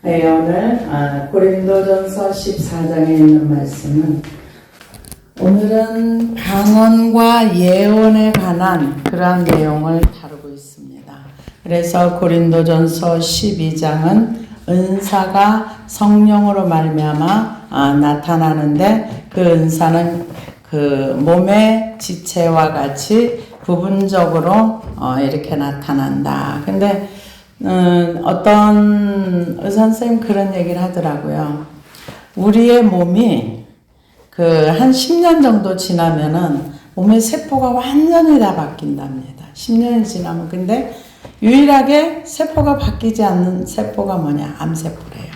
네, 오늘 고린도전서 14장에 있는 말씀은 오늘은 방언과 예언에 관한 그러한 내용을 다루고 있습니다. 그래서 고린도전서 12장은 은사가 성령으로 말미암아 나타나는데 그 은사는 그 몸의 지체와 같이 부분적으로 이렇게 나타난다. 근데 어떤 의사 선생님 그런 얘기를 하더라고요. 우리의 몸이 한 10년 정도 지나면은 몸의 세포가 완전히 다 바뀐답니다. 10년이 지나면. 근데 유일하게 세포가 바뀌지 않는 세포가 뭐냐? 암세포래요.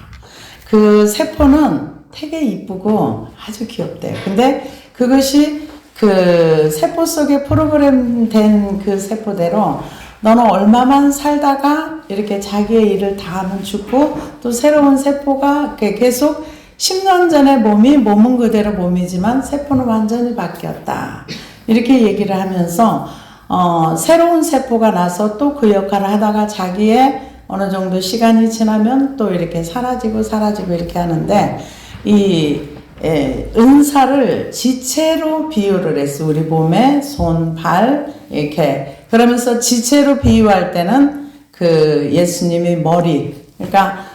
그 세포는 되게 이쁘고 아주 귀엽대요. 근데 그것이 그 세포 속에 프로그램 된 그 세포대로 너는 얼마만 살다가 이렇게 자기의 일을 다 하면 죽고 또 새로운 세포가 계속 10년 전에 몸은 그대로 몸이지만 세포는 완전히 바뀌었다. 이렇게 얘기를 하면서 새로운 세포가 나서 또 그 역할을 하다가 자기의 어느 정도 시간이 지나면 또 이렇게 사라지고 이렇게 하는데 은사를 지체로 비유를 했어. 우리 몸에 손, 발 이렇게 그러면서 지체로 비유할 때는 그 예수님이 머리, 그러니까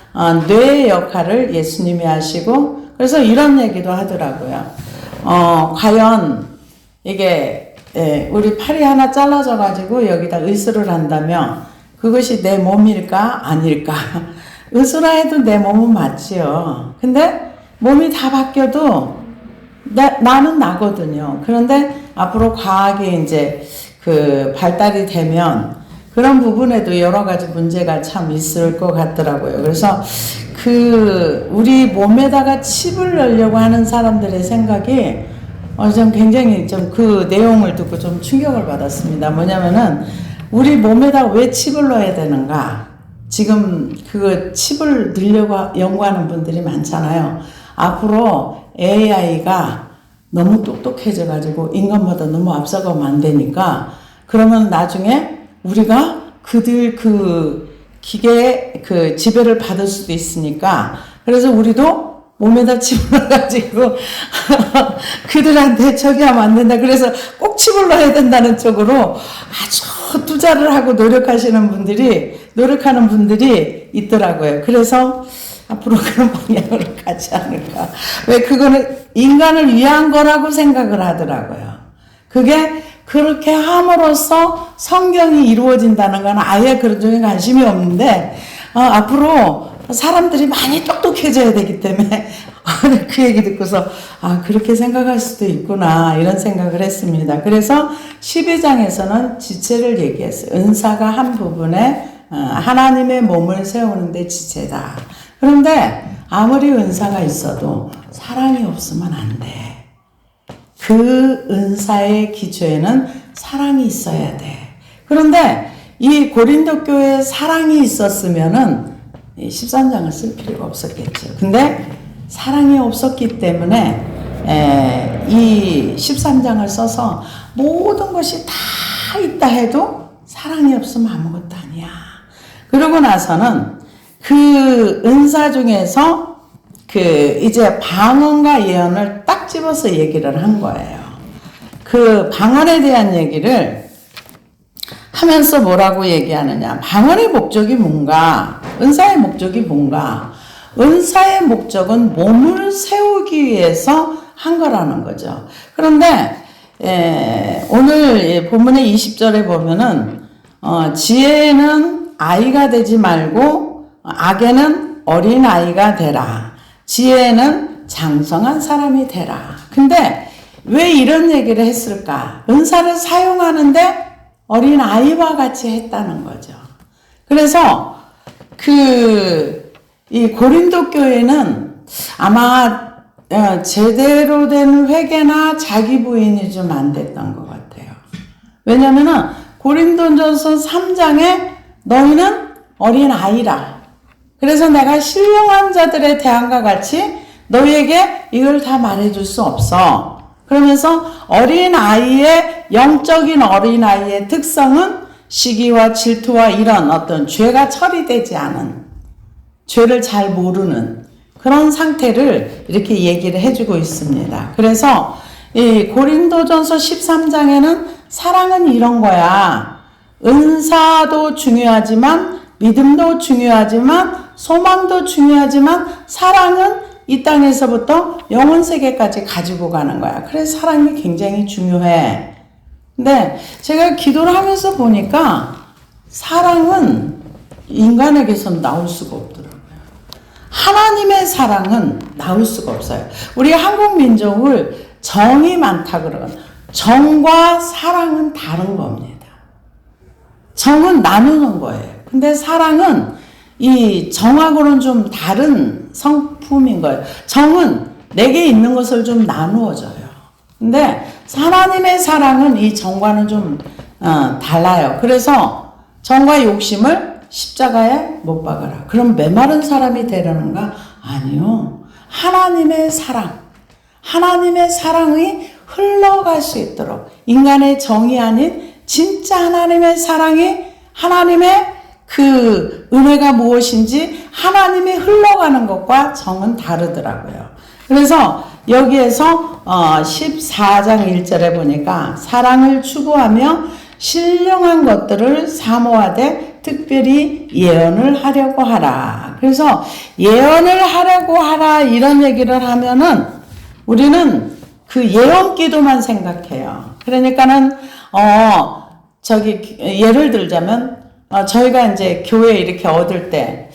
뇌의 역할을 예수님이 하시고 그래서 이런 얘기도 하더라고요. 과연 이게 우리 팔이 하나 잘라져 가지고 여기다 의수를 한다면 그것이 내 몸일까 아닐까? 의수라 해도 내 몸은 맞지요. 근데 몸이 다 바뀌어도 나는 나거든요. 그런데 앞으로 과학이 이제 그 발달이 되면 그런 부분에도 여러 가지 문제가 참 있을 것 같더라고요. 그래서 우리 몸에다가 칩을 넣으려고 하는 사람들의 생각이 좀 굉장히 좀 그 내용을 듣고 좀 충격을 받았습니다. 뭐냐면은 우리 몸에다 왜 칩을 넣어야 되는가? 지금 그 칩을 넣으려고 연구하는 분들이 많잖아요. 앞으로 AI가 너무 똑똑해져가지고 인간보다 너무 앞서가면 안 되니까 그러면 나중에 우리가 그들 기계의 지배를 받을 수도 있으니까 그래서 우리도 몸에다 칩을 넣어가지고 그들한테 저기 하면 안 된다. 그래서 꼭 칩을 넣어야 된다는 쪽으로 아주 투자를 하고 노력하는 분들이 있더라고요. 그래서 앞으로 그런 방향으로 가지 않을까. 왜 그거는 인간을 위한 거라고 생각을 하더라고요. 그게 그렇게 함으로써 성경이 이루어진다는 건 아예 그런 쪽에 관심이 없는데 앞으로 사람들이 많이 똑똑해져야 되기 때문에 그 얘기 듣고서 그렇게 생각할 수도 있구나 이런 생각을 했습니다. 그래서 12장에서는 지체를 얘기했어요. 은사가 한 부분에 하나님의 몸을 세우는데 지체다. 그런데 아무리 은사가 있어도 사랑이 없으면 안 돼. 그 은사의 기초에는 사랑이 있어야 돼. 그런데 이 고린도 교회에 사랑이 있었으면은 13장을 쓸 필요가 없었겠죠. 근데 사랑이 없었기 때문에 이 13장을 써서 모든 것이 다 있다 해도 사랑이 없으면 아무것도 아니야. 그러고 나서는 그 은사 중에서 이제 방언과 예언을 딱 집어서 얘기를 한 거예요. 그 방언에 대한 얘기를 하면서 뭐라고 얘기하느냐. 방언의 목적이 뭔가? 은사의 목적이 뭔가? 은사의 목적은 몸을 세우기 위해서 한 거라는 거죠. 그런데 오늘 본문의 20절에 보면은 지혜는 아이가 되지 말고 악에는 어린 아이가 되라. 지혜는 장성한 사람이 되라. 근데 왜 이런 얘기를 했을까? 은사를 사용하는데 어린 아이와 같이 했다는 거죠. 그래서 이 고린도 교회는 아마 제대로 된 회개나 자기 부인이 좀 안 됐던 것 같아요. 왜냐면은 고린도전서 3장에 너희는 어린 아이라. 그래서 내가 신령한 자들의 대항과 같이 너희에게 이걸 다 말해줄 수 없어. 그러면서 영적인 죄를 잘 모르는 그런 상태를 이렇게 얘기를 해주고 있습니다. 그래서 이 고린도전서 13장에는 사랑은 이런 거야. 은사도 중요하지만 믿음도 중요하지만 소망도 중요하지만 사랑은 이 땅에서부터 영혼 세계까지 가지고 가는 거야. 그래서 사랑이 굉장히 중요해. 근데 제가 기도를 하면서 보니까 사랑은 인간에게선 나올 수가 없더라고요. 하나님의 사랑은 나올 수가 없어요. 우리 한국 민족을 정이 많다 그러거든. 정과 사랑은 다른 겁니다. 정은 나누는 거예요. 근데 사랑은 이 정하고는 좀 다른 성품인 거예요. 정은 내게 있는 것을 좀 나누어줘요. 근데 하나님의 사랑은 이 정과는 좀 달라요. 그래서 정과 욕심을 십자가에 못 박아라. 그럼 메마른 사람이 되려는가? 아니요. 하나님의 사랑, 하나님의 사랑이 흘러갈 수 있도록 인간의 정이 아닌 진짜 하나님의 사랑이 하나님의 그 은혜가 무엇인지 하나님이 흘러가는 것과 정은 다르더라고요. 그래서 여기에서 14장 1절에 보니까 사랑을 추구하며 신령한 것들을 사모하되 특별히 예언을 하려고 하라. 그래서 예언을 하려고 하라 이런 얘기를 하면은 우리는 그 예언 기도만 생각해요. 그러니까는 예를 들자면 저희가 이제 교회 이렇게 얻을 때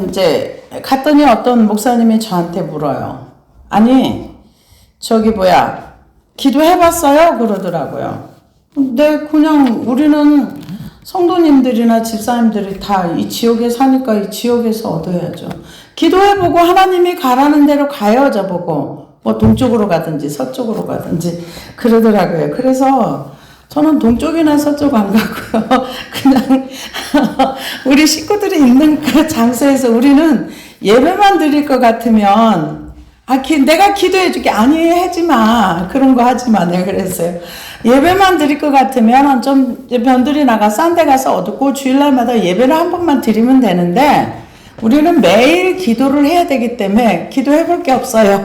이제 갔더니 어떤 목사님이 저한테 물어요. 아니 기도해봤어요? 그러더라고요. 근데 그냥 우리는 성도님들이나 집사님들이 다 이 지역에 사니까 이 지역에서 얻어야죠. 기도해보고 하나님이 가라는 대로 가요. 저보고 뭐 동쪽으로 가든지 서쪽으로 가든지 그러더라고요. 그래서 저는 동쪽이나 서쪽 안 가고요. 그냥 우리 식구들이 있는 그 장소에서 우리는 예배만 드릴 것 같으면 내가 기도해 줄게. 아니 하지 마. 그런 거 하지 마. 내가 그랬어요. 예배만 드릴 것 같으면 좀 변들이 나가 싼 데 가서 얻고 주일날마다 예배를 한 번만 드리면 되는데 우리는 매일 기도를 해야 되기 때문에 기도해 볼 게 없어요.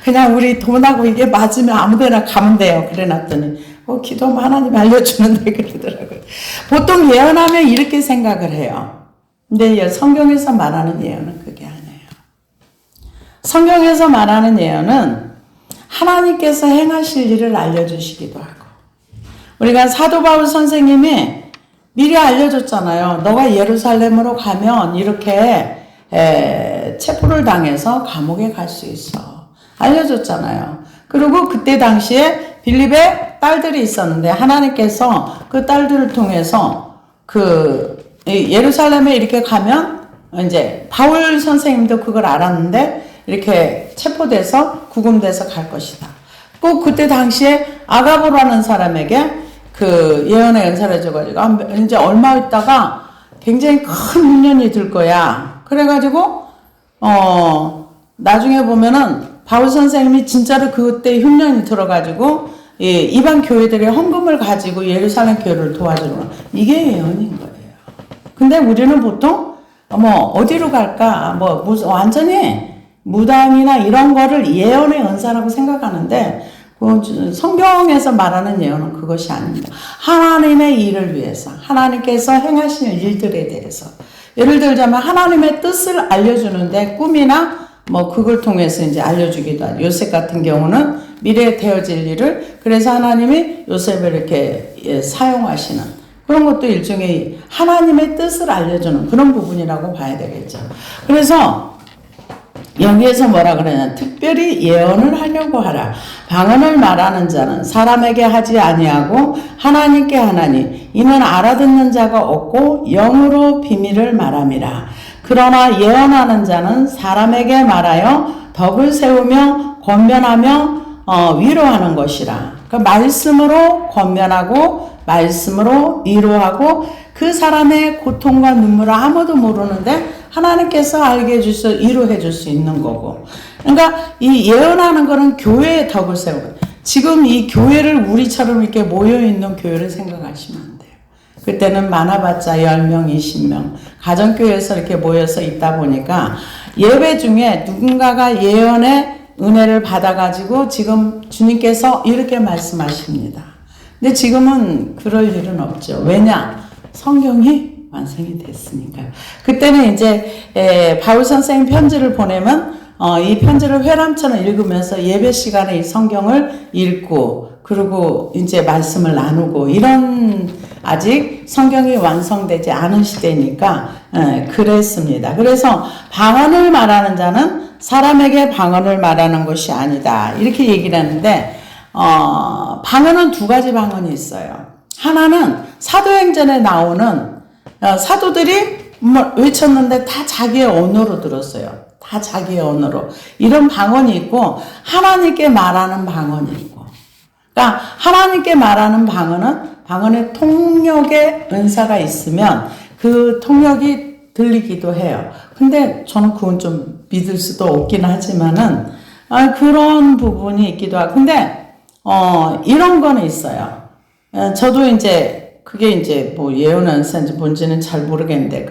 그냥 우리 돈하고 이게 맞으면 아무 데나 가면 돼요. 그래 놨더니 기도하면 하나님 알려주는데 그러더라고요. 보통 예언하면 이렇게 생각을 해요. 근데 성경에서 말하는 예언은 그게 아니에요. 성경에서 말하는 예언은 하나님께서 행하실 일을 알려주시기도 하고 우리가 사도 바울 선생님이 미리 알려줬잖아요. 너가 예루살렘으로 가면 이렇게 체포를 당해서 감옥에 갈 수 있어. 알려줬잖아요. 그리고 그때 당시에 빌립의 딸들이 있었는데 하나님께서 그 딸들을 통해서 예루살렘에 이렇게 가면 이제 바울 선생님도 그걸 알았는데 이렇게 체포돼서 구금돼서 갈 것이다. 꼭 그때 당시에 아가보라는 사람에게 그 예언의 은사를 줘가지고 이제 얼마 있다가 굉장히 큰 흉년이 들 거야. 그래가지고 나중에 보면은 바울 선생님이 진짜로 그때 흉년이 들어가지고 이방 교회들의 헌금을 가지고 예루살렘 교회를 도와주는 거야. 이게 예언인 거예요. 근데 우리는 보통 어디로 갈까 완전히 무당이나 이런 거를 예언의 은사라고 생각하는데 성경에서 말하는 예언은 그것이 아닙니다. 하나님의 일을 위해서 하나님께서 행하시는 일들에 대해서 예를 들자면 하나님의 뜻을 알려주는데 꿈이나 그걸 통해서 이제 알려주기도 하죠. 요셉 같은 경우는 미래에 되어질 일을 그래서 하나님이 요셉을 이렇게 사용하시는 그런 것도 일종의 하나님의 뜻을 알려주는 그런 부분이라고 봐야 되겠죠. 그래서 여기에서 뭐라 그러냐 특별히 예언을 하려고 하라. 방언을 말하는 자는 사람에게 하지 아니하고 하나님께 하나니 이는 알아듣는 자가 없고 영으로 비밀을 말함이라. 그러나 예언하는 자는 사람에게 말하여 덕을 세우며 권면하며 위로하는 것이라. 그 말씀으로 권면하고 말씀으로 위로하고 그 사람의 고통과 눈물을 아무도 모르는데 하나님께서 알게 해주셔서 위로해 줄 수 있는 거고. 그러니까 이 예언하는 거는 교회의 덕을 세우고 지금 이 교회를 우리처럼 이렇게 모여있는 교회를 생각하시면 안 돼요. 그때는 많아봤자 10명, 20명. 가정교회에서 이렇게 모여서 있다 보니까 예배 중에 누군가가 예언의 은혜를 받아가지고 지금 주님께서 이렇게 말씀하십니다. 근데 지금은 그럴 일은 없죠. 왜냐? 성경이 완성이 됐으니까요. 그때는 이제 바울 선생님 편지를 보내면 이 편지를 회람처럼 읽으면서 예배 시간에 이 성경을 읽고 그리고 이제 말씀을 나누고 이런 아직 성경이 완성되지 않은 시대니까 그랬습니다. 그래서 방언을 말하는 자는 사람에게 방언을 말하는 것이 아니다. 이렇게 얘기를 하는데 방언은 두 가지 방언이 있어요. 하나는 사도행전에 나오는 사도들이 외쳤는데 다 자기의 언어로 들었어요. 다 자기의 언어로. 이런 방언이 있고 하나님께 말하는 방언이 있고. 그러니까 하나님께 말하는 방언의 통역의 은사가 있으면 그 통역이 들리기도 해요. 근데 저는 그건 좀 믿을 수도 없긴 하지만은 그런 부분이 있기도 하고. 근데 이런 거는 있어요. 저도 이제 그게 이제 뭐 예언 은사인지 뭔지는 잘 모르겠는데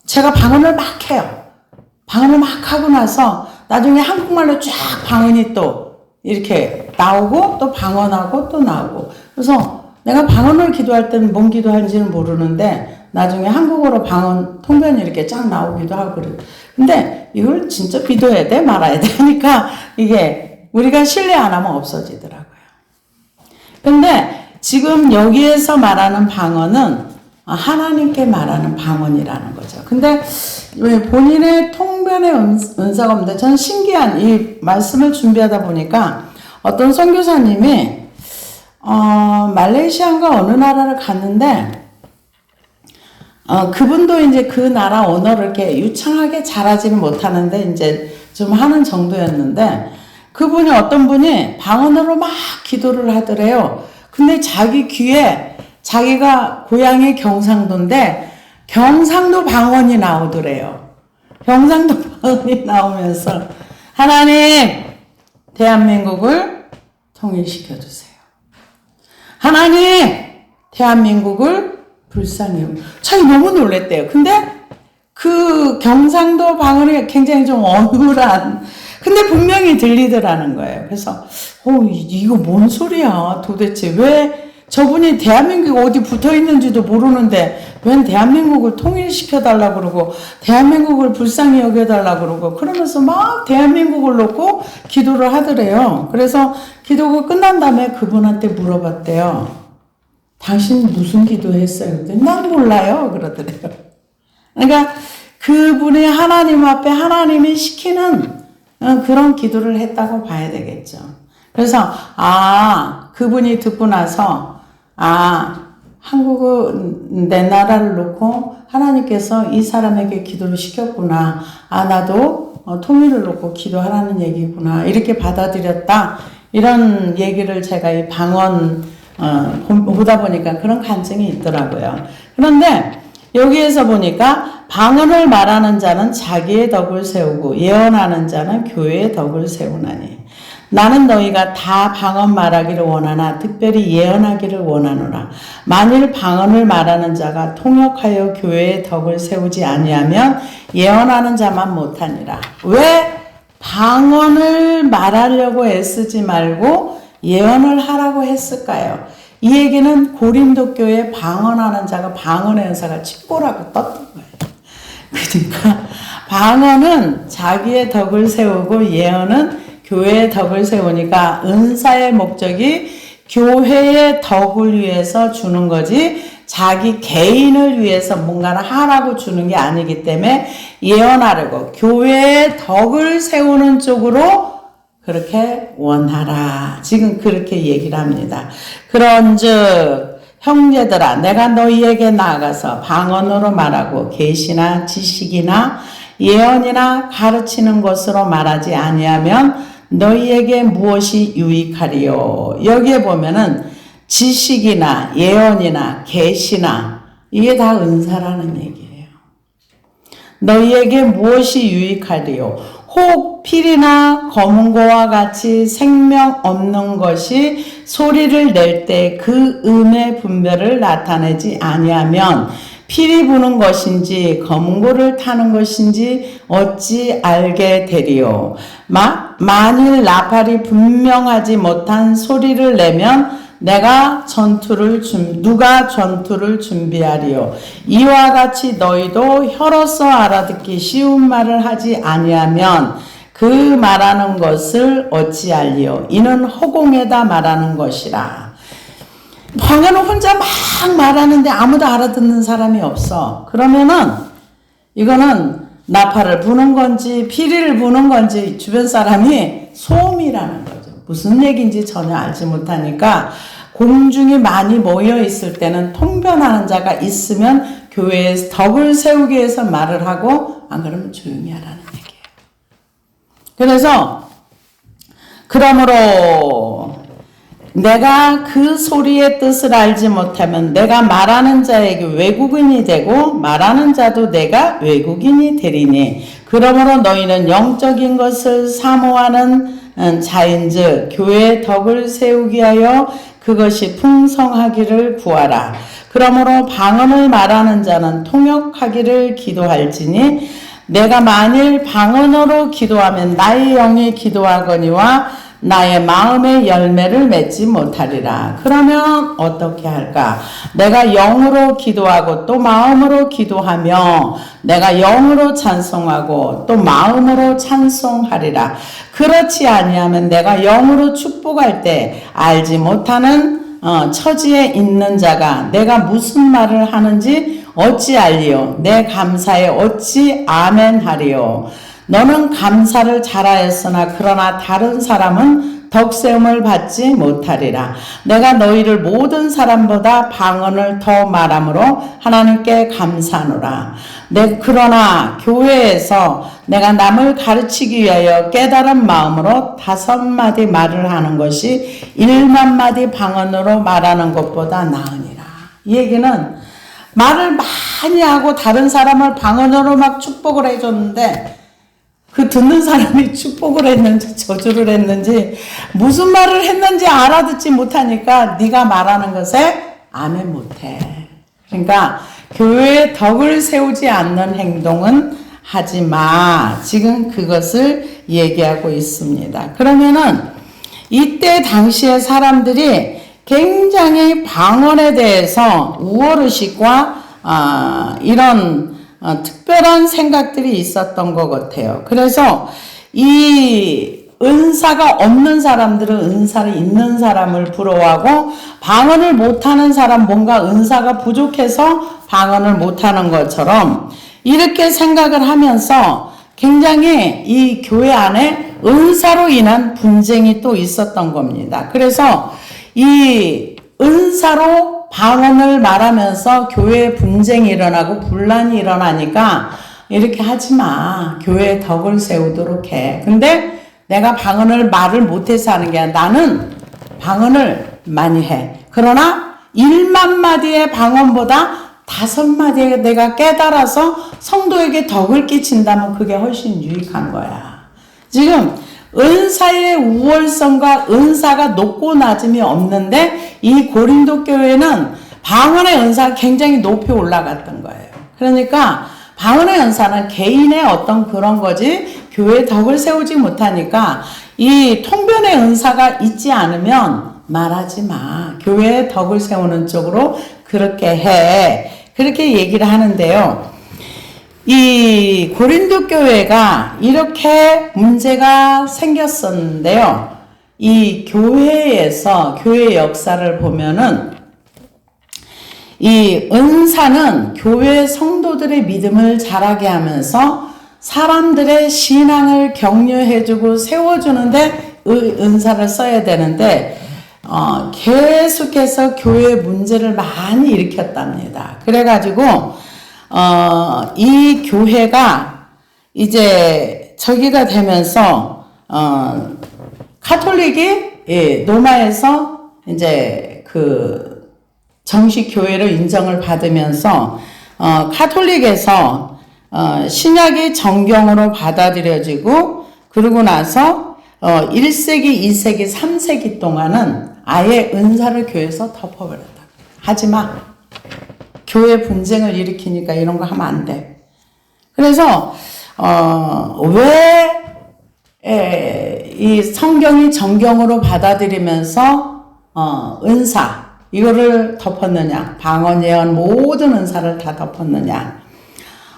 제가 방언을 막 해요. 방언을 막 하고 나서 나중에 한국말로 쫙 방언이 또 이렇게 나오고 또 방언하고 또 나오고. 그래서 내가 방언을 기도할 때는 뭔 기도하는지는 모르는데 나중에 한국어로 방언 통변이 이렇게 쫙 나오기도 하고 그래요. 근데 이걸 진짜 믿어야 돼 말아야 돼 하니까 이게 우리가 신뢰 안 하면 없어지더라고요. 근데 지금 여기에서 말하는 방언은 하나님께 말하는 방언이라는 거죠. 근데 왜 본인의 통변의 은사가 없는데 저는 신기한 이 말씀을 준비하다 보니까 어떤 선교사님이 말레이시아인가 어느 나라를 갔는데 그분도 이제 그 나라 언어를 이렇게 유창하게 잘하지는 못하는데 이제 좀 하는 정도였는데 그분이 어떤 분이 방언으로 막 기도를 하더래요. 근데 자기 귀에 자기가 고향이 경상도인데 경상도 방언이 나오더래요. 경상도 방언이 나오면서 하나님 대한민국을 통일시켜 주세요. 하나님 대한민국을 불쌍히 여기세요. 자기 너무 놀랬대요. 근데 그 경상도 방언이 굉장히 좀 어눌한 근데 분명히 들리더라는 거예요. 그래서 이거 뭔 소리야 도대체 왜 저분이 대한민국이 어디 붙어 있는지도 모르는데 웬 대한민국을 통일시켜달라고 그러고 대한민국을 불쌍히 여겨달라고 그러고 그러면서 막 대한민국을 놓고 기도를 하더래요. 그래가 기도가 끝난 다음에 그분한테 물어봤대요. 당신 무슨 기도했어요? 그랬더니 난 몰라요. 그러더래요. 그러니까 그분이 하나님 앞에 하나님이 시키는 그런 기도를 했다고 봐야 되겠죠. 그래서 그분이 듣고 나서 한국은 내 나라를 놓고 하나님께서 이 사람에게 기도를 시켰구나. 나도 통일을 놓고 기도하라는 얘기구나. 이렇게 받아들였다. 이런 얘기를 제가 이 방언 보다 보니까 그런 간증이 있더라고요. 그런데 여기에서 보니까 방언을 말하는 자는 자기의 덕을 세우고 예언하는 자는 교회의 덕을 세우나니 나는 너희가 다 방언 말하기를 원하나 특별히 예언하기를 원하노라. 만일 방언을 말하는 자가 통역하여 교회의 덕을 세우지 아니하면 예언하는 자만 못하니라. 왜 방언을 말하려고 애쓰지 말고 예언을 하라고 했을까요? 이 얘기는 고린도 교회에 방언하는 자가 방언의 은사가 칩보라고 떴던 거예요. 그러니까 방언은 자기의 덕을 세우고 예언은 교회의 덕을 세우니까 은사의 목적이 교회의 덕을 위해서 주는 거지 자기 개인을 위해서 뭔가를 하라고 주는 게 아니기 때문에 예언하려고 교회의 덕을 세우는 쪽으로 그렇게 원하라. 지금 그렇게 얘기를 합니다. 그런즉 형제들아 내가 너희에게 나아가서 방언으로 말하고 계시나 지식이나 예언이나 가르치는 것으로 말하지 아니하면 너희에게 무엇이 유익하리요. 여기에 보면은 지식이나 예언이나 계시나 이게 다 은사라는 얘기예요. 너희에게 무엇이 유익하리요. 혹 필이나 검은고와 같이 생명 없는 것이 소리를 낼 때 그 음의 분별을 나타내지 아니하면 필이 부는 것인지 검은고를 타는 것인지 어찌 알게 되리요. 만일 나팔이 분명하지 못한 소리를 내면 누가 전투를 준비하리요. 이와 같이 너희도 혀로서 알아듣기 쉬운 말을 하지 아니하면 그 말하는 것을 어찌 알리요. 이는 허공에다 말하는 것이라. 방언은 혼자 막 말하는데 아무도 알아듣는 사람이 없어. 그러면은 이거는 나팔을 부는 건지 피리를 부는 건지 주변 사람이 소음이라는 거죠. 무슨 얘기인지 전혀 알지 못하니까 공중이 많이 모여 있을 때는 통변하는 자가 있으면 교회에 덕을 세우기 위해서 말을 하고 안 그러면 조용히 하라는 얘기예요. 그래서 그러므로 내가 그 소리의 뜻을 알지 못하면 내가 말하는 자에게 외국인이 되고 말하는 자도 내가 외국인이 되리니 그러므로 너희는 영적인 것을 사모하는 자인즉 교회의 덕을 세우기 하여 그것이 풍성하기를 구하라. 그러므로 방언을 말하는 자는 통역하기를 기도할지니 내가 만일 방언으로 기도하면 나의 영이 기도하거니와 나의 마음의 열매를 맺지 못하리라. 그러면 어떻게 할까? 내가 영으로 기도하고 또 마음으로 기도하며 내가 영으로 찬송하고 또 마음으로 찬송하리라. 그렇지 아니하면 내가 영으로 축복할 때 알지 못하는 처지에 있는 자가 내가 무슨 말을 하는지 어찌 알리요? 내 감사에 어찌 아멘하리요? 너는 감사를 잘하였으나 그러나 다른 사람은 덕세움을 받지 못하리라. 내가 너희를 모든 사람보다 방언을 더 말함으로 하나님께 감사하노라. 그러나 교회에서 내가 남을 가르치기 위하여 깨달은 마음으로 5마디 말을 하는 것이 1만마디 방언으로 말하는 것보다 나으니라. 이 얘기는 말을 많이 하고 다른 사람을 방언으로 막 축복을 해줬는데 그 듣는 사람이 축복을 했는지 저주를 했는지 무슨 말을 했는지 알아듣지 못하니까 네가 말하는 것에 아멘 못해. 그러니까 교회에 덕을 세우지 않는 행동은 하지 마. 지금 그것을 얘기하고 있습니다. 그러면은 이때 당시에 사람들이 굉장히 방언에 대해서 우월의식과 이런 특별한 생각들이 있었던 것 같아요. 그래서 이 은사가 없는 사람들은 은사를 있는 사람을 부러워하고 방언을 못하는 사람 뭔가 은사가 부족해서 방언을 못하는 것처럼 이렇게 생각을 하면서 굉장히 이 교회 안에 은사로 인한 분쟁이 또 있었던 겁니다. 그래서 이 은사로 방언을 말하면서 교회에 분쟁이 일어나고 분란이 일어나니까 이렇게 하지 마. 교회에 덕을 세우도록 해. 근데 내가 방언을 말을 못해서 하는 게 아니라 나는 방언을 많이 해. 그러나 1만마디의 방언보다 5마디에 내가 깨달아서 성도에게 덕을 끼친다면 그게 훨씬 유익한 거야. 지금 은사의 우월성과 은사가 높고 낮음이 없는데 이 고린도 교회는 방언의 은사가 굉장히 높이 올라갔던 거예요. 그러니까 방언의 은사는 개인의 어떤 그런 거지 교회의 덕을 세우지 못하니까 이 통변의 은사가 있지 않으면 말하지 마. 교회의 덕을 세우는 쪽으로 그렇게 해. 그렇게 얘기를 하는데요. 이 고린도 교회가 이렇게 문제가 생겼었는데요. 이 교회에서 교회 역사를 보면은 이 은사는 교회 성도들의 믿음을 자라게 하면서 사람들의 신앙을 격려해주고 세워주는데 은사를 써야 되는데 계속해서 교회 문제를 많이 일으켰답니다. 그래가지고 이 교회가 이제 저기가 되면서 카톨릭이 로마에서 이제 그 정식 교회로 인정을 받으면서 카톨릭에서 신약이 정경으로 받아들여지고 그러고 나서 1세기, 2세기, 3세기 동안은 아예 은사를 교회에서 덮어버렸다. 하지마. 교회 분쟁을 일으키니까 이런 거 하면 안 돼. 그래서 왜 이 성경이 정경으로 받아들이면서 은사 이거를 덮었느냐? 방언, 예언 모든 은사를 다 덮었느냐?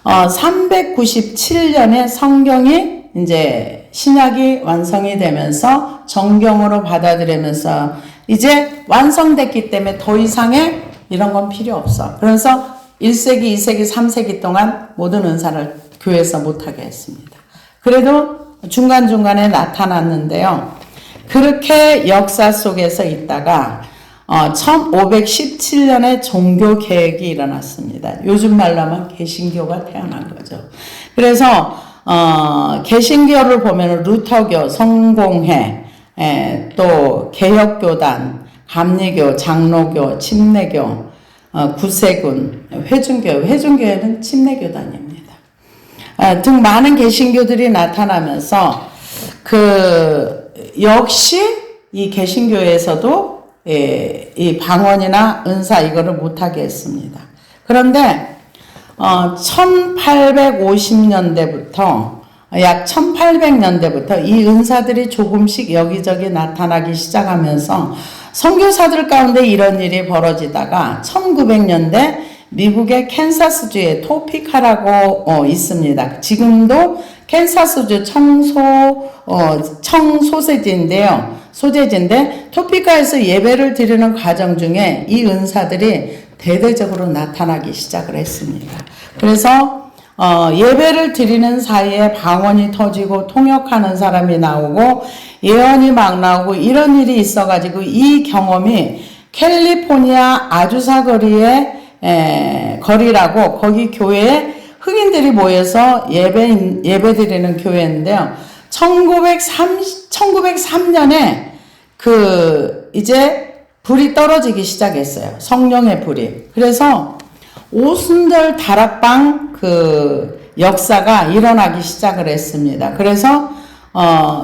397년에 성경이 이제 신약이 완성이 되면서 정경으로 받아들이면서 이제 완성됐기 때문에 더 이상의 이런 건 필요 없어. 그래서 1세기, 2세기, 3세기 동안 모든 은사를 교회에서 못하게 했습니다. 그래도 중간중간에 나타났는데요. 그렇게 역사 속에서 있다가 1517년에 종교 개혁이 일어났습니다. 요즘 말로 하면 개신교가 태어난 거죠. 그래서 개신교를 보면 루터교, 성공회, 또 개혁교단, 감리교, 장로교, 침례교, 구세군, 회중교회는 침례교단입니다. 등 많은 개신교들이 나타나면서 역시 이 개신교에서도 이 방언이나 은사 이거를 못하게 했습니다. 그런데 1850년대부터 약 1800년대부터 이 은사들이 조금씩 여기저기 나타나기 시작하면서 선교사들 가운데 이런 일이 벌어지다가 1900년대 미국의 캔사스주에 토피카라고 있습니다. 지금도 캔사스주 소재지인데 토피카에서 예배를 드리는 과정 중에 이 은사들이 대대적으로 나타나기 시작을 했습니다. 그래서 예배를 드리는 사이에 방언이 터지고 통역하는 사람이 나오고 예언이 막 나오고 이런 일이 있어가지고 이 경험이 캘리포니아 아주사 거리라고 거기 교회에 흑인들이 모여서 예배 드리는 교회인데요. 1903년에 이제 불이 떨어지기 시작했어요. 성령의 불이. 그래서 오순절 다락방 역사가 일어나기 시작을 했습니다. 그래서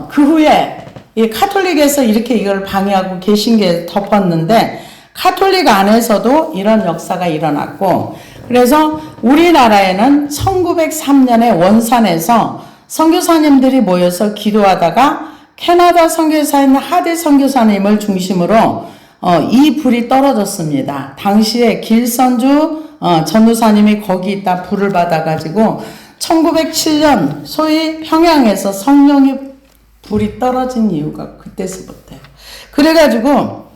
그 후에 이 카톨릭에서 이렇게 이걸 방해하고 개신교에 덮었는데 카톨릭 안에서도 이런 역사가 일어났고 그래서 우리나라에는 1903년에 원산에서 선교사님들이 모여서 기도하다가 캐나다 선교사인 하디 선교사님을 중심으로 이 불이 떨어졌습니다. 당시에 길선주 전도사님이 거기 있다 불을 받아가지고 1907년 소위 평양에서 성령의 불이 떨어진 이유가 그때서부터예요. 그래가지고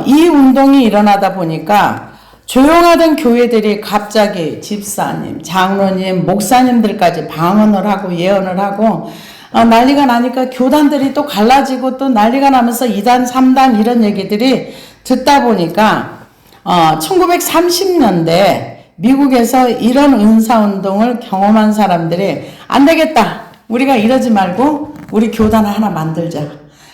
이 운동이 일어나다 보니까 조용하던 교회들이 갑자기 집사님, 장로님, 목사님들까지 방언을 하고 예언을 하고 난리가 나니까 교단들이 또 갈라지고 또 난리가 나면서 2단, 3단 이런 얘기들이 듣다 보니까 1930년대 미국에서 이런 은사운동을 경험한 사람들이 안 되겠다. 우리가 이러지 말고 우리 교단을 하나 만들자.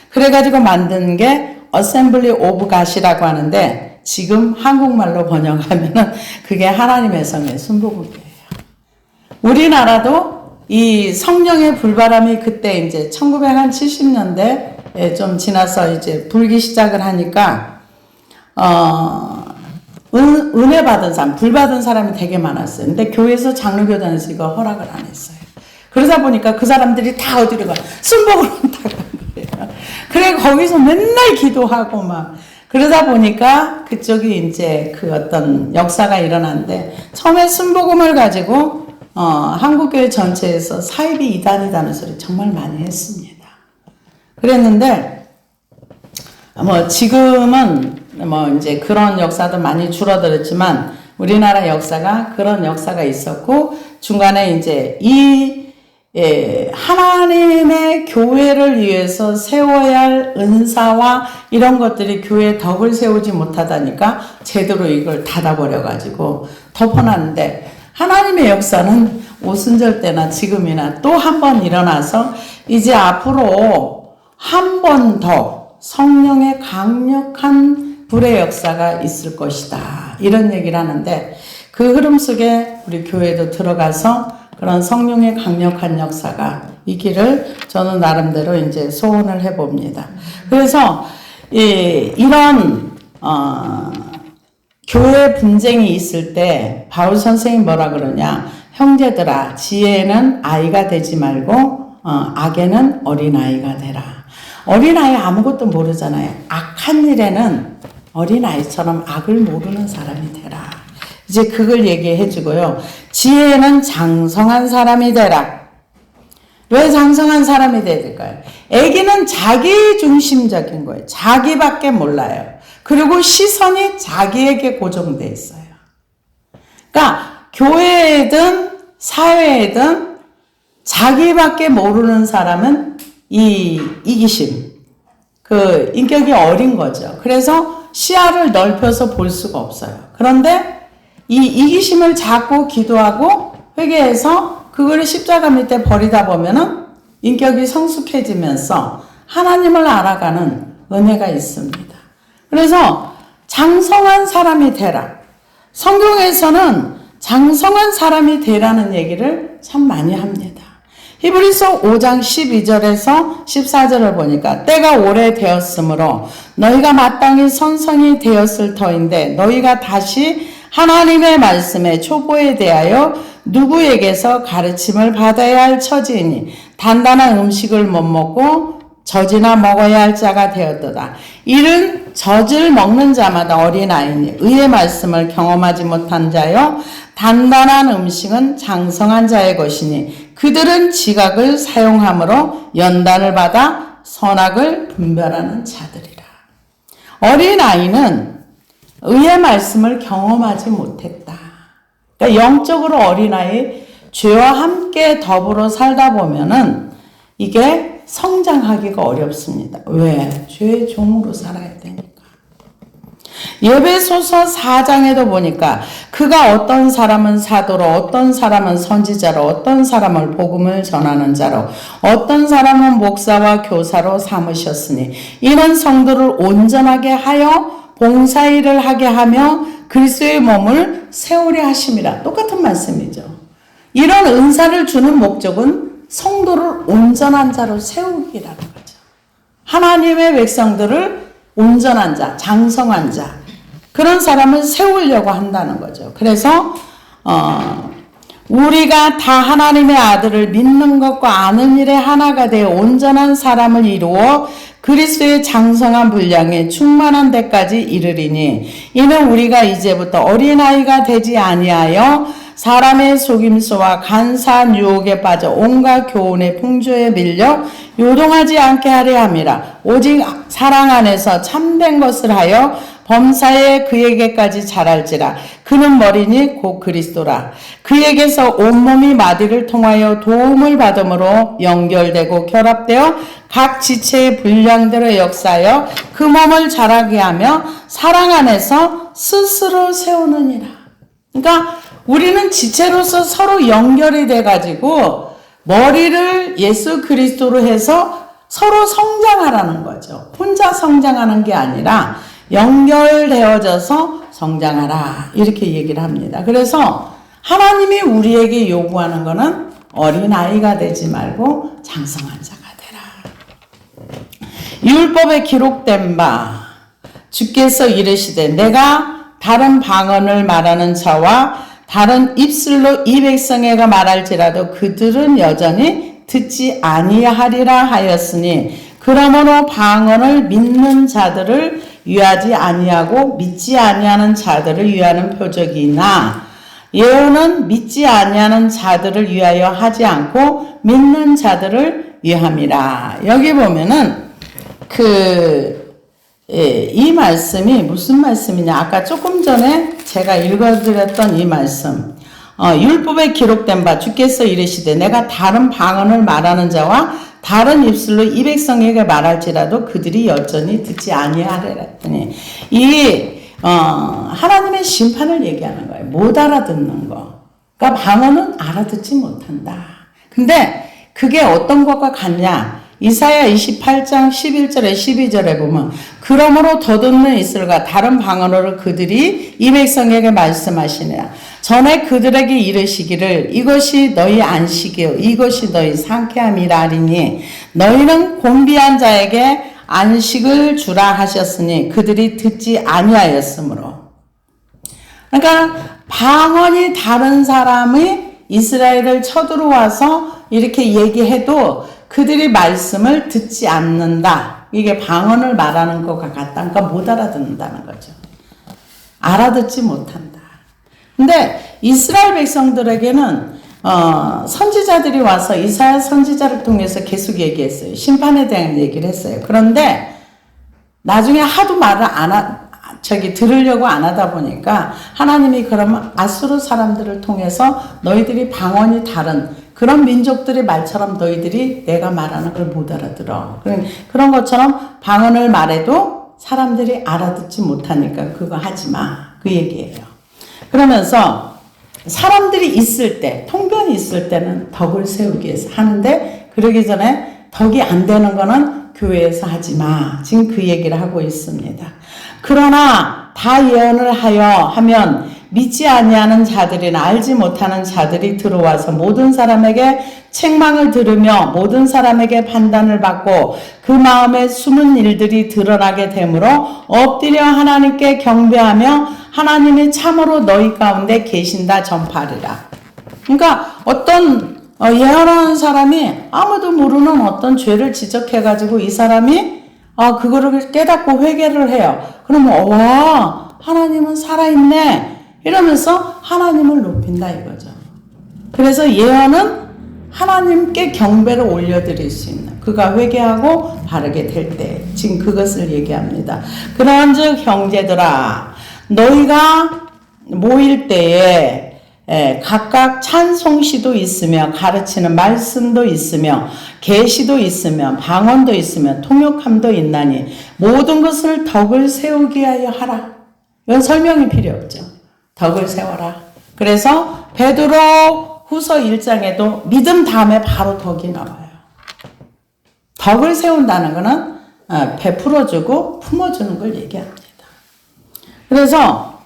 그래가지고 만든 게 어셈블리 오브 갓이라고 하는데 지금 한국말로 번역하면은 그게 하나님의 성의 순복음이에요. 우리나라도 이 성령의 불바람이 그때 이제 1970년대 좀 지나서 이제 불기 시작을 하니까 은혜 받은 사람, 불 받은 사람이 되게 많았어요. 근데 교회에서 장로교단에서 이거 허락을 안 했어요. 그러다 보니까 그 사람들이 다 어디로 가? 순복음으로 다 간 거예요. 그래 거기서 맨날 기도하고 막 그러다 보니까 그쪽이 이제 그 어떤 역사가 일어났는데 처음에 순복음을 가지고 한국교회 전체에서 사입이 이단이라는 소리 정말 많이 했습니다. 그랬는데 뭐 지금은 뭐 이제 그런 역사도 많이 줄어들었지만 우리나라 역사가 그런 역사가 있었고 중간에 이제 하나님의 교회를 위해서 세워야 할 은사와 이런 것들이 교회에 덕을 세우지 못하다니까 제대로 이걸 닫아버려가지고 덮어놨는데 하나님의 역사는 오순절 때나 지금이나 또 한 번 일어나서 이제 앞으로 한 번 더 성령의 강력한 불의 역사가 있을 것이다. 이런 얘기를 하는데 그 흐름 속에 우리 교회도 들어가서 그런 성령의 강력한 역사가 이 길을 저는 나름대로 이제 소원을 해봅니다. 그래서 이런 교회 분쟁이 있을 때 바울 선생이 뭐라 그러냐? 형제들아, 지혜는 아이가 되지 말고 악에는 어린아이가 되라. 어린아이 아무것도 모르잖아요. 악한 일에는 어린아이처럼 악을 모르는 사람이 되라. 이제 그걸 얘기해 주고요. 지혜는 장성한 사람이 되라. 왜 장성한 사람이 돼야 될까요? 애기는 자기 중심적인 거예요. 자기밖에 몰라요. 그리고 시선이 자기에게 고정돼 있어요. 그러니까 교회에든 사회에든 자기밖에 모르는 사람은 이 이기심, 그 인격이 어린 거죠. 그래서 시야를 넓혀서 볼 수가 없어요. 그런데 이 이기심을 잡고 기도하고 회개해서 그거를 십자가 밑에 버리다 보면은 인격이 성숙해지면서 하나님을 알아가는 은혜가 있습니다. 그래서 장성한 사람이 되라. 성경에서는 장성한 사람이 되라는 얘기를 참 많이 합니다. 히브리서 5장 12절에서 14절을 보니까 때가 오래되었으므로 너희가 마땅히 선성이 되었을 터인데 너희가 다시 하나님의 말씀의 초보에 대하여 누구에게서 가르침을 받아야 할 처지이니 단단한 음식을 못 먹고 젖이나 먹어야 할 자가 되었도다. 이는 젖을 먹는 자마다 어린아이니 의의 말씀을 경험하지 못한 자여 단단한 음식은 장성한 자의 것이니 그들은 지각을 사용함으로 연단을 받아 선악을 분별하는 자들이라. 어린아이는 의의 말씀을 경험하지 못했다. 그러니까 영적으로 어린아이 죄와 함께 더불어 살다 보면은 이게 성장하기가 어렵습니다. 왜? 죄의 종으로 살아야 되니까. 에베소서 4장에도 보니까 그가 어떤 사람은 사도로, 어떤 사람은 선지자로, 어떤 사람을 복음을 전하는 자로, 어떤 사람은 목사와 교사로 삼으셨으니 이는 성도를 온전하게 하여 봉사일을 하게 하며 그리스도의 몸을 세우려 하심이라. 똑같은 말씀이죠. 이런 은사를 주는 목적은 성도를 온전한 자로 세우기라는 거죠. 하나님의 백성들을 온전한 자, 장성한 자, 그런 사람을 세우려고 한다는 거죠. 그래서 우리가 다 하나님의 아들을 믿는 것과 아는 일에 하나가 되어 온전한 사람을 이루어 그리스도의 장성한 분량에 충만한 데까지 이르리니 이는 우리가 이제부터 어린아이가 되지 아니하여 사람의 속임수와 간사한 유혹에 빠져 온갖 교훈의 풍조에 밀려 요동하지 않게 하려 함이라. 오직 사랑 안에서 참된 것을 하여 범사에 그에게까지 자랄지라. 그는 머리니 곧 그리스도라. 그에게서 온몸이 마디를 통하여 도움을 받음으로 연결되고 결합되어 각 지체의 분량대로 역사하여 그 몸을 자라게 하며 사랑 안에서 스스로 세우느니라. 그러니까 우리는 지체로서 서로 연결이 돼가지고 머리를 예수 그리스도로 해서 서로 성장하라는 거죠. 혼자 성장하는 게 아니라 연결되어져서 성장하라 이렇게 얘기를 합니다. 그래서 하나님이 우리에게 요구하는 것은 어린아이가 되지 말고 장성한 자가 되라. 율법에 기록된 바 주께서 이르시되 내가 다른 방언을 말하는 자와 다른 입술로 이 백성에게 말할지라도 그들은 여전히 듣지 아니하리라 하였으니 그러므로 방언을 믿는 자들을 위하지 아니하고 믿지 아니하는 자들을 위하는 표적이나 예언은 믿지 아니하는 자들을 위하여 하지 않고 믿는 자들을 위함이라. 여기 보면은 이 말씀이 무슨 말씀이냐? 아까 조금 전에 제가 읽어드렸던 이 말씀. 율법에 기록된 바 주께서 이르시되 내가 다른 방언을 말하는 자와 다른 입술로 이 백성에게 말할지라도 그들이 여전히 듣지 아니하리라 했더니 하나님의 심판을 얘기하는 거예요. 못 알아듣는 거. 그러니까 방언은 알아듣지 못한다. 근데 그게 어떤 것과 같냐? 이사야 28장 11절에 12절에 보면 그러므로 더듬는 이슬과 다른 방언으로 그들이 이 백성에게 말씀하시니라. 전에 그들에게 이르시기를 이것이 너희 안식이요 이것이 너희 상쾌함이라 하리니 너희는 곤비한 자에게 안식을 주라 하셨으니 그들이 듣지 아니하였으므로. 그러니까 방언이 다른 사람이 이스라엘을 쳐들어와서 이렇게 얘기해도 그들이 말씀을 듣지 않는다. 이게 방언을 말하는 것과 같다니까 못 알아듣는다는 거죠. 알아듣지 못한다. 근데 이스라엘 백성들에게는 선지자들이 와서 이사야 선지자를 통해서 계속 얘기했어요. 심판에 대한 얘기를 했어요. 그런데 나중에 하도 말을 들으려고 안 하다 보니까 하나님이 그러면 아수르 사람들을 통해서 너희들이 방언이 다른 그런 민족들의 말처럼 너희들이 내가 말하는 걸 못 알아들어. 그런 것처럼 방언을 말해도 사람들이 알아듣지 못하니까 그거 하지 마. 그 얘기예요. 그러면서 사람들이 있을 때, 통변이 있을 때는 덕을 세우기 위해서 하는데 그러기 전에 덕이 안 되는 거는 교회에서 하지 마. 지금 그 얘기를 하고 있습니다. 그러나 다 예언을 하면 믿지 아니하는 자들이나 알지 못하는 자들이 들어와서 모든 사람에게 책망을 들으며 모든 사람에게 판단을 받고 그 마음에 숨은 일들이 드러나게 되므로 엎드려 하나님께 경배하며 하나님이 참으로 너희 가운데 계신다 전파하리라. 그러니까 어떤 예언하는 사람이 아무도 모르는 어떤 죄를 지적해가지고 이 사람이 그거를 깨닫고 회개를 해요. 그러면 와 하나님은 살아있네 이러면서 하나님을 높인다 이거죠. 그래서 예언은 하나님께 경배를 올려드릴 수 있는 그가 회개하고 바르게 될 때 지금 그것을 얘기합니다. 그런즉 형제들아 너희가 모일 때에 각각 찬송시도 있으며 가르치는 말씀도 있으며 계시도 있으며 방언도 있으며 통역함도 있나니 모든 것을 덕을 세우기 위하여 하라. 이건 설명이 필요 없죠. 덕을 세워라. 그래서 베드로 후서 1장에도 믿음 다음에 바로 덕이 나와요. 덕을 세운다는 것은 베풀어주고 품어주는 걸 얘기합니다. 그래서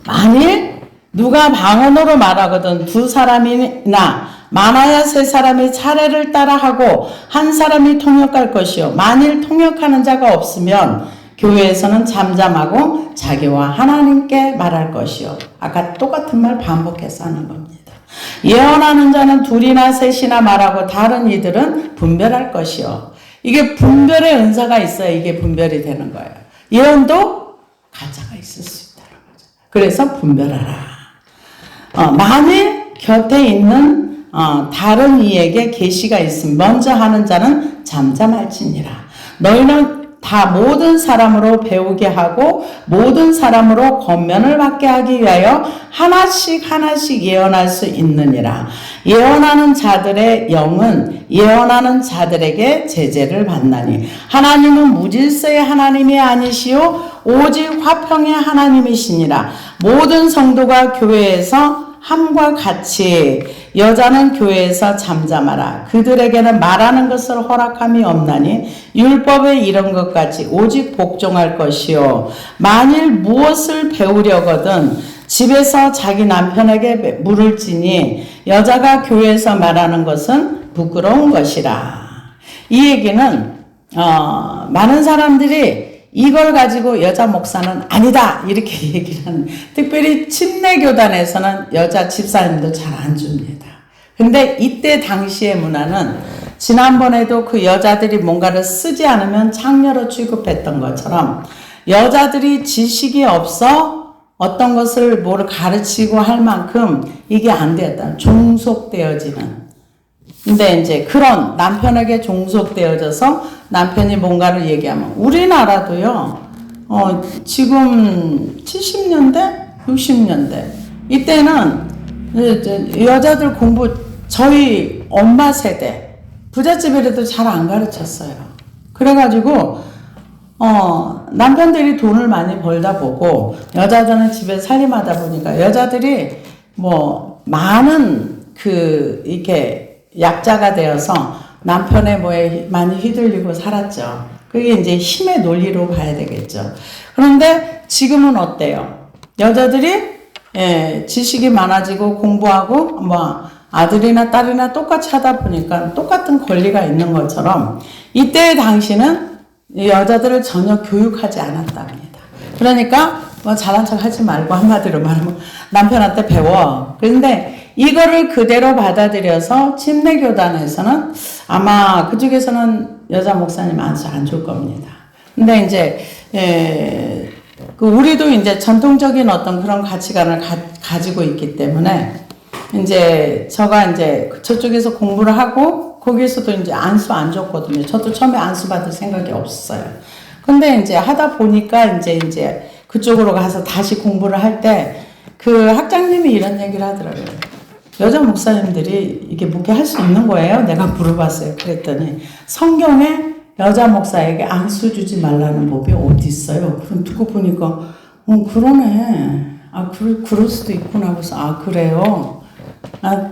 만일 누가 방언으로 말하거든 두 사람이나 많아야 세 사람이 차례를 따라하고 한 사람이 통역할 것이요 만일 통역하는 자가 없으면 교회에서는 잠잠하고 자기와 하나님께 말할 것이요. 아까 똑같은 말 반복해서 하는 겁니다. 예언하는 자는 둘이나 셋이나 말하고 다른 이들은 분별할 것이요. 이게 분별의 은사가 있어야 이게 분별이 되는 거예요. 예언도 가짜가 있을 수 있다는 거죠. 그래서 분별하라. 만일 곁에 있는 다른 이에게 계시가 있으면 먼저 하는 자는 잠잠할지니라. 너희는 다 모든 사람으로 배우게 하고 모든 사람으로 권면을 받게 하기 위하여 하나씩 예언할 수 있느니라. 예언하는 자들의 영은 예언하는 자들에게 제재를 받나니 하나님은 무질서의 하나님이 아니시오 오직 화평의 하나님이시니라. 모든 성도가 교회에서 함과 같이 여자는 교회에서 잠잠하라. 그들에게는 말하는 것을 허락함이 없나니 율법에 이런 것까지 오직 복종할 것이요. 만일 무엇을 배우려거든 집에서 자기 남편에게 물을지니 여자가 교회에서 말하는 것은 부끄러운 것이라. 이 얘기는 많은 사람들이 이걸 가지고 여자 목사는 아니다 이렇게 얘기를 하는, 특별히 침례교단에서는 여자 집사님도 잘 안 줍니다. 근데 이때 당시의 문화는 지난번에도 그 여자들이 뭔가를 쓰지 않으면 창녀로 취급했던 것처럼 여자들이 지식이 없어 어떤 것을 뭘 가르치고 할 만큼 이게 안 되었다. 종속되어지는. 근데 이제 그런 남편에게 종속되어져서 남편이 뭔가를 얘기하면, 우리나라도요, 지금 70년대, 60년대, 이때는 여자들 공부, 저희 엄마 세대, 부잣집이라도 잘 안 가르쳤어요. 그래가지고, 남편들이 돈을 많이 벌다 보고, 여자들은 집에 살림하다 보니까, 여자들이 많은 이렇게 약자가 되어서 남편의 뭐에 많이 휘둘리고 살았죠. 그게 이제 힘의 논리로 봐야 되겠죠. 그런데 지금은 어때요? 여자들이 지식이 많아지고 공부하고 뭐 아들이나 딸이나 똑같이 하다 보니까 똑같은 권리가 있는 것처럼 이때의 당시는 여자들을 전혀 교육하지 않았답니다. 그러니까 뭐 잘난 척 하지 말고 한마디로 말하면 남편한테 배워. 그런데 이거를 그대로 받아들여서 침례교단에서는 아마 그쪽에서는 여자 목사님 안수 안 줄 겁니다. 근데 이제 우리도 이제 전통적인 어떤 그런 가치관을 가지고 있기 때문에 이제 저가 이제 저쪽에서 공부를 하고 거기에서도 이제 안수 안 줬거든요. 저도 처음에 안수 받을 생각이 없었어요. 근데 이제 하다 보니까 이제 그쪽으로 가서 다시 공부를 할 때 그 학장님이 이런 얘기를 하더라고요. 여자 목사님들이 이게 목회할 수 있는 거예요? 내가 물어봤어요. 그랬더니 성경에 여자 목사에게 안수 주지 말라는 법이 어디 있어요? 그럼 듣고 보니까 그러네. 그럴 수도 있구나. 그래서 그래요.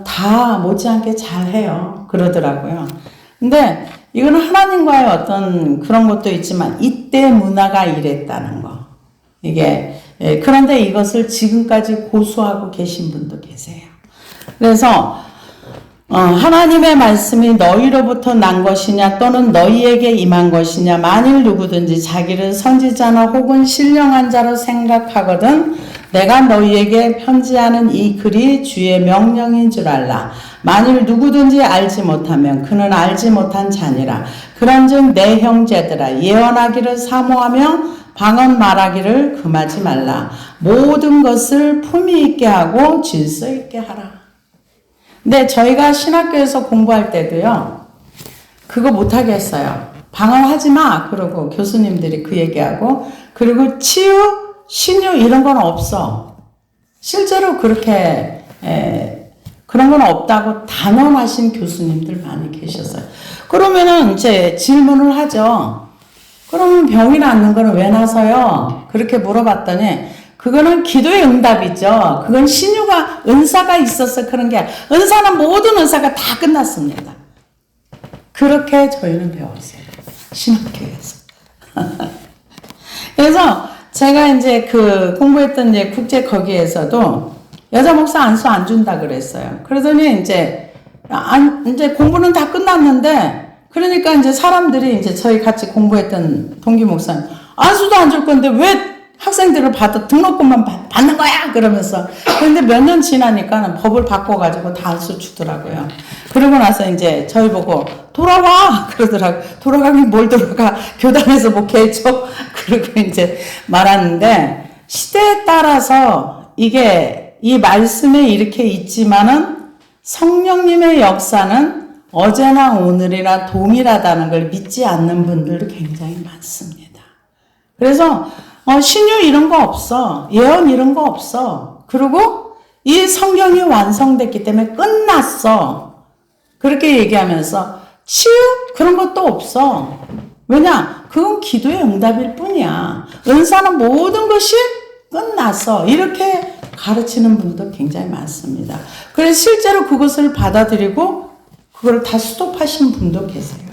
다 못지않게 잘해요. 그러더라고요. 근데 이거는 하나님과의 어떤 그런 것도 있지만 이때 문화가 이랬다는 거. 이게 그런데 이것을 지금까지 고수하고 계신 분도 계세요. 그래서 하나님의 말씀이 너희로부터 난 것이냐 또는 너희에게 임한 것이냐 만일 누구든지 자기를 선지자나 혹은 신령한 자로 생각하거든 내가 너희에게 편지하는 이 글이 주의 명령인 줄 알라. 만일 누구든지 알지 못하면 그는 알지 못한 자니라. 그런즉 내 형제들아 예언하기를 사모하며 방언 말하기를 금하지 말라. 모든 것을 품위 있게 하고 질서 있게 하라. 근데 저희가 신학교에서 공부할 때도요. 그거 못하게 했어요. 방언하지 마. 그러고 교수님들이 그 얘기하고 그리고 치유, 신유 이런 건 없어. 실제로 그렇게 그런 건 없다고 단언하신 교수님들 많이 계셨어요. 그러면은 이제 질문을 하죠. 그러면 병이 낫는 거는 왜 나서요? 그렇게 물어봤더니 그거는 기도의 응답이죠. 그건 신유가 은사가 있어서 그런 게 은사는 모든 은사가 다 끝났습니다. 그렇게 저희는 배웠어요. 신학교에서. 그래서 제가 이제 그 공부했던 이제 국제 거기에서도 여자 목사 안수 안 준다 그랬어요. 그러더니 이제 공부는 다 끝났는데 그러니까 이제 사람들이 이제 저희 같이 공부했던 동기 목사님 안수도 안 줄 건데 왜 학생들을 받아 등록금만 받는 거야 그러면서 그런데 몇 년 지나니까 법을 바꿔가지고 다 안수 주더라고요. 그러고 나서 이제 저희 보고 돌아와 그러더라고. 돌아가긴 뭘 돌아가 교단에서 목회해줘 그러고 이제 말하는데 시대에 따라서 이게 이 말씀에 이렇게 있지만은 성령님의 역사는 어제나 오늘이나 동일하다는 걸 믿지 않는 분들도 굉장히 많습니다. 그래서 신유 이런 거 없어. 예언 이런 거 없어. 그리고 이 성경이 완성됐기 때문에 끝났어. 그렇게 얘기하면서 치유 그런 것도 없어. 왜냐? 그건 기도의 응답일 뿐이야. 은사는 모든 것이 끝났어. 이렇게 가르치는 분도 굉장히 많습니다. 그래서 실제로 그것을 받아들이고 그걸 다 수독하신 분도 계세요.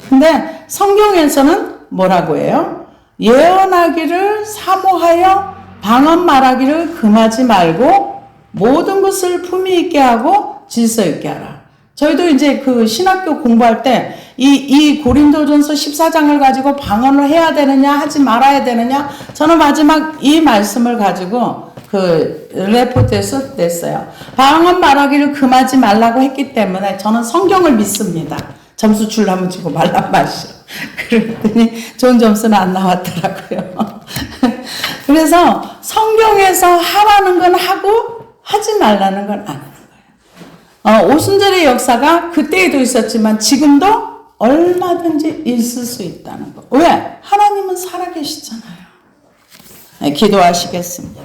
근데 성경에서는 뭐라고 해요? 예언하기를 사모하여 방언 말하기를 금하지 말고 모든 것을 품위 있게 하고 질서 있게 하라. 저희도 이제 그 신학교 공부할 때 이 고린도전서 14장을 가지고 방언을 해야 되느냐 하지 말아야 되느냐 저는 마지막 이 말씀을 가지고 그 레포트에서 냈어요. 방언 말하기를 금하지 말라고 했기 때문에 저는 성경을 믿습니다. 점수 주려면 주고 말란 마시오. 그랬더니 좋은 점수는 안 나왔더라고요. 그래서 성경에서 하라는 건 하고 하지 말라는 건 안 하는 거예요. 오순절의 역사가 그때에도 있었지만 지금도 얼마든지 있을 수 있다는 거. 왜? 하나님은 살아계시잖아요. 네, 기도하시겠습니다.